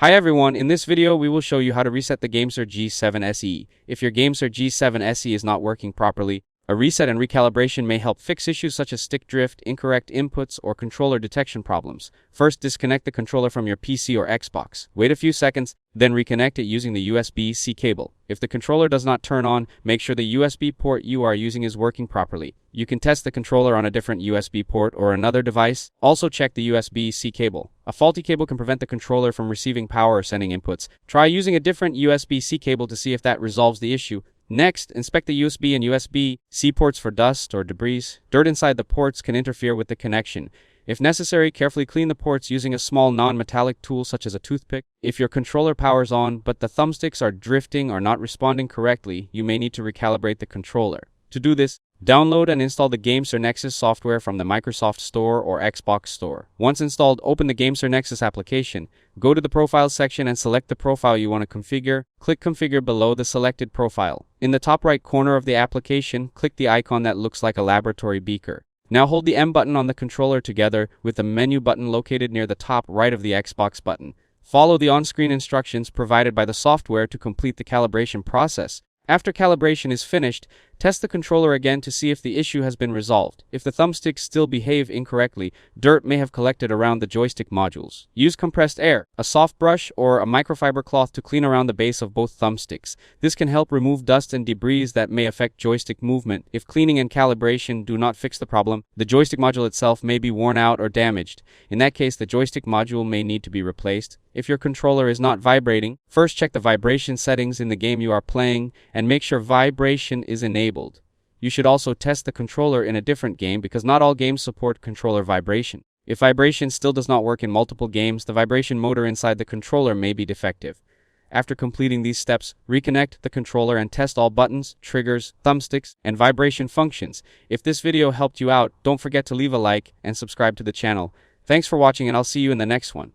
Hi everyone, in this video we will show you how to reset the GameSir G7 SE. If your GameSir G7 SE is not working properly, a reset and recalibration may help fix issues such as stick drift, incorrect inputs, or controller detection problems. First, disconnect the controller from your PC or Xbox. Wait a few seconds, then reconnect it using the USB-C cable. If the controller does not turn on, make sure the USB port you are using is working properly. You can test the controller on a different USB port or another device. Also check the USB-C cable. A faulty cable can prevent the controller from receiving power or sending inputs. Try using a different USB-C cable to see if that resolves the issue. Next, inspect the USB and USB-C ports for dust or debris. Dirt inside the ports can interfere with the connection. If necessary, carefully clean the ports using a small non-metallic tool such as a toothpick. If your controller powers on, but the thumbsticks are drifting or not responding correctly, you may need to recalibrate the controller. To do this, download and install the GameSir Nexus software from the Microsoft Store or Xbox Store. Once installed, open the GameSir Nexus application. Go to the Profiles section and select the profile you want to configure. Click Configure below the selected profile. In the top right corner of the application, click the icon that looks like a laboratory beaker. Now hold the M button on the controller together with the menu button located near the top right of the Xbox button. Follow the on-screen instructions provided by the software to complete the calibration process. After calibration is finished, test the controller again to see if the issue has been resolved. If the thumbsticks still behave incorrectly, dirt may have collected around the joystick modules. Use compressed air, a soft brush, or a microfiber cloth to clean around the base of both thumbsticks. This can help remove dust and debris that may affect joystick movement. If cleaning and calibration do not fix the problem, the joystick module itself may be worn out or damaged. In that case, the joystick module may need to be replaced. If your controller is not vibrating, first check the vibration settings in the game you are playing and make sure vibration is enabled. You should also test the controller in a different game because not all games support controller vibration. If vibration still does not work in multiple games, the vibration motor inside the controller may be defective. After completing these steps, reconnect the controller and test all buttons, triggers, thumbsticks, and vibration functions. If this video helped you out, don't forget to leave a like and subscribe to the channel. Thanks for watching and I'll see you in the next one.